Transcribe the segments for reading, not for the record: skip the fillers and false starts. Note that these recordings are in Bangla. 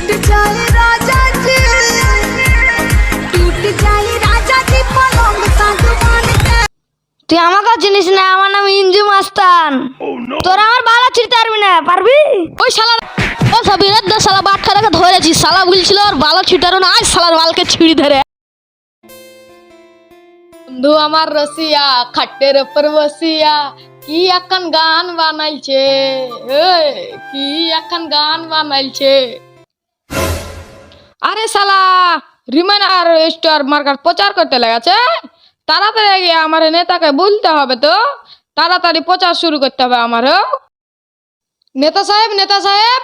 टूट जाए राजा जी, टूट जाए राजा जी पलंग सागवान के। তুই আমাকে চিনিস না, আমার নাম ইঞ্জু মাস্তান। তোরা আমার বালা ছিড়তে পারবি না, পারবি? ওই শালা ও সাবিরের দা শালা বাটখারাকে ধরেছি, শালা বলছিল আর বালা ছিটারো না, আজ শালার বালকে ছিড়ি ধরে। বন্ধু আমার রসিয়া খাটের উপর বসিয়া কি এখন গান বানাইছে, কি এখন গান বানাইছে। আরে শালা রিমান আর স্টার মার্কার প্রচার করতে লেগেছে, তাড়াতাড়ি গিয়ে আমার নেতাকে বলতে হবে, তো তাড়াতাড়ি প্রচার শুরু করতে হবে আমারও। নেতা সাহেব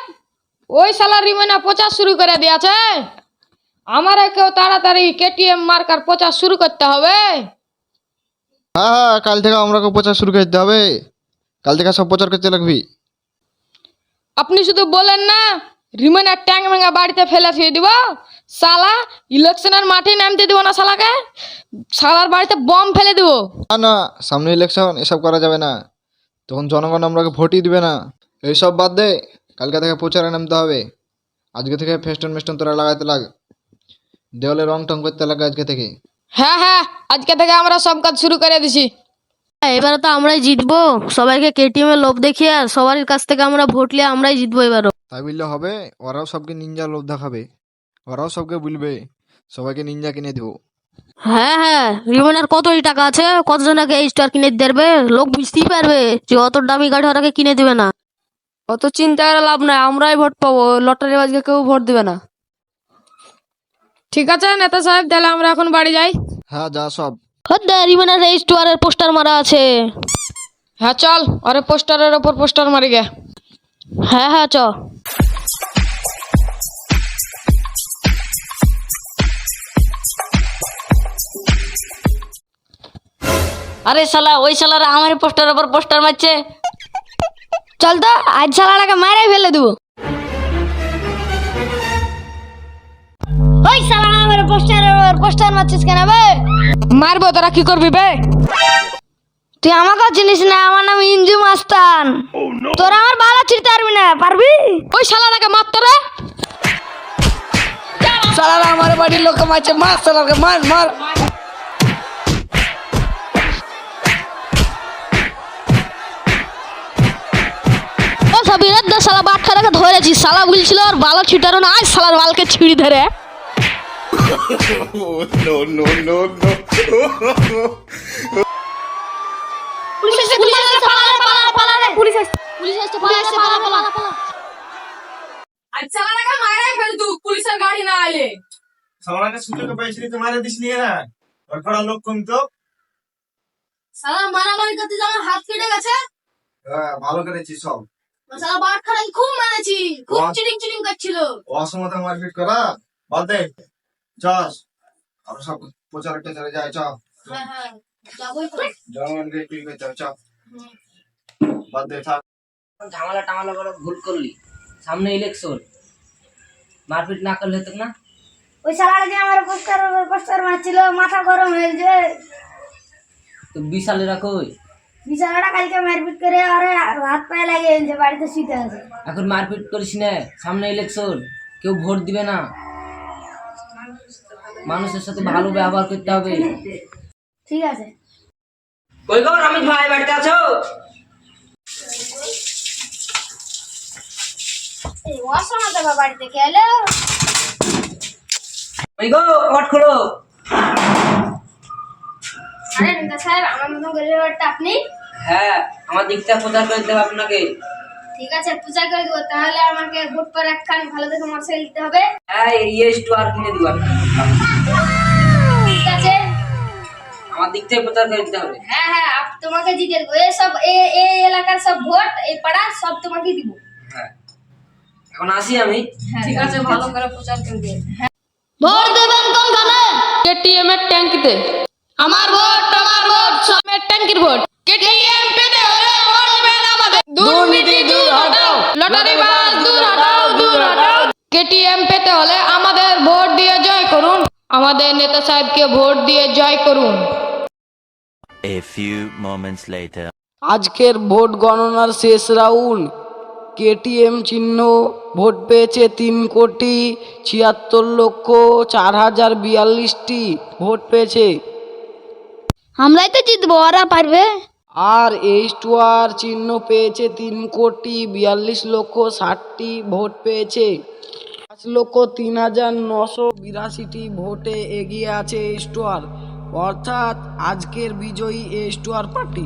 ওই শালা রিমানা প্রচার শুরু করে দিয়েছে, আমারে কেউ তাড়াতাড়ি কেটিএম মার্কার প্রচার শুরু করতে হবে। হ্যাঁ হ্যাঁ, কাল থেকে আমরা প্রচার শুরু করতে হবে, কাল থেকে সব প্রচার করতে লাগবি। আপনি শুধু বলেন না, রিমানার ট্যাঙ্ক ভেঙে বাড়িতে ফেলে ফিরে দিব, শালা ইলেকশনের মাঠে নামতে দিব না, শালাকে শালার বাড়িতে বম ফেলে দিব। না না, সামনে ইলেকশন, এসব করা যাবে না, তখন জনগণ আমরাকে ভোটই দিবে না। এইসব বাদ দে, কালকে থেকে প্রচারে নামতে হবে। আজকে থেকে ফেস্টন মেস্টন তোরা লাগাইতে লাগ, দেওয়ালে রং টং করতে লাগে আজকে থেকে। হ্যাঁ, আজকে থেকে আমরা সব কাজ শুরু করে দিছি। এবারে তো আমরাই জিতবো, সবাইকে কেটিএম এর লোভ দেখিয়ে সবার কাছ থেকে আমরা ভোট নিয়ে আমরাই জিতবো এবারও। তাই বললে হবে? ওরাও সবকে নিনজা লোভ দেখাবে, ওরাও সবকে বলবে, সবাইকে নিনজা কিনে দিব। হ্যাঁ, রিমনের কতই টাকা আছে, কতজনকে এই স্টার কিনে দেবে, লোক বুঝতেই পারবে যে অত দামি গাড়ি ওরাকে কিনে দিবে না। অত চিন্তা করে লাভ নাই, আমরাই ভোট পাবো, লটারি বাজকে কেউ ভোট দিবে না। ঠিক আছে নেতা সাহেব, তাহলে আমরা এখন বাড়ি যাই। হ্যাঁ যা সব। রিমনের এই স্টোয়ারের পোস্টার মারা আছে। হ্যাঁ চল, আরে পোস্টারের ওপর পোস্টার মারি গে। হ্যাঁ চ। আরে শালা ওই শালারা আমার পোস্টারের ওপর পোস্টার মারছে, চল তো আজ শালাটাকে মারাই ফেলে দেবো। ওই শালা আমার পোস্টারের উপর পোস্টার মারছিস কেন বে? মারবো, তোরা কি করবি বে? তুই আমাকে চিনিস না, আমার নাম ইঞ্জু মাস্তান। তোরা আমার বালা ছিড়তে পারবি না, পারবি? ওই শালাটাকে মারতো রে, শালারা আমার বাড়ির লোক মারছে, মার শালাকে, মার। ও সাবিরের দা শালা বাটখারাকে ধরেছি, শালা বলছিল আর বালা ছিটারো না, আজ শালার বালকে ছিড়ি ধরে। পুলিশের গাড়ি না আইলে সালাকে সুযোগ পাইছিলি তো মারে দিস নিয়ে না, আর কড়া লোক কম তো। শালা মারামারি করতে যে আমার হাত কেটে গেছে। হ্যাঁ ভালো করেছিস সব। শালা বাটখারাকে খুব মেরেছি, খুব চিটিং করছিল। অসমতা মারপিট করা বাদ দে, চস আর সব প্রচার টচারে যায়, চ হ্যাঁ যাবোই তো। জনগণকে কি করতে হবে, চ বাদ দে, থাক। ঝামেলা টামালা করে ভুল করলি, সামনে ইলেকশন, মারপিট না করলে হতো না। ওই শালাটা যে আমার পোস্টার মারছিল, মাথা গরম হয়েছে। তো বিশালেরা কই? বিশালাটা কালকে মারপিট করে আরে হাত পায়ে লাগিয়ে এনেছে, বাড়িতে শুতে আছে। এখন মারপিট করিস না, সামনে ইলেকশন, কেউ ভোট দিবে না, মানুষের সাথে ভালো ব্যবহার করতে হবে। ঠিক আছে। কই গো রমেশ ভাই, বাড়িতে আছো? এই ওয়াশরুমে তো বাড়িতে খেলো। কই গো কট খোলো। আরে নেতা সাহেব, আমার মতন গরিবের বাড়িতে আপনি? হ্যাঁ, আমার দিকটা প্রচার করে দেবো আপনাকে। ঠিক আছে, পূজা করে দেবো। তাহলে আমাকে ভোট পর একখান ভালো দেখে মোটরসাইকেল দিতে হবে। হ্যাঁ, এই স্টোয়ার কিনে দিব আপনাকে। ঠিক আছে, আমার দিক থেকে প্রচার করে দিতে হবে। হ্যাঁ তোমাকে জিতে দেবো। এই এলাকার সব ভোট, এই পাড়ার সব তোমাকে দিব। হ্যাঁ, এখন আসি আমি। ঠিক আছে, ভালো করে প্রচার করবে। ভোট দেবেন কোনখানে? কেটিএম এর ট্যাঙ্কিতে। আমার ভোট সবের ট্যাঙ্কির ভোট। কেটিএম পেতে হলে ভোট দিবেন আমাদের। দুর্নীতি দূর হটাও, লটারিবাজ দূর হটাও। কেটিএম পেতে হলে আমাদের ভোট দিয়ে জয় করুন, আমাদের নেতা সাহেবকে ভোট দিয়ে জয় করুন। A few moments later. আজকের ভোট গণনার শেষ রাউন্ড, কেটিএম চিহ্ন ভোট পেয়েছে 3,76,04,042টি ভোট পেয়েছে। আমরাই তো জিতবো, ওরা পারবে। আর H2R চিহ্ন পেয়েছে 3,42,60,000টি ভোট পেয়েছে। 5,03,982টি ভোটে এগিয়ে আছে H2R, অর্থাৎ আজকের বিজয়ী H2R পার্টি।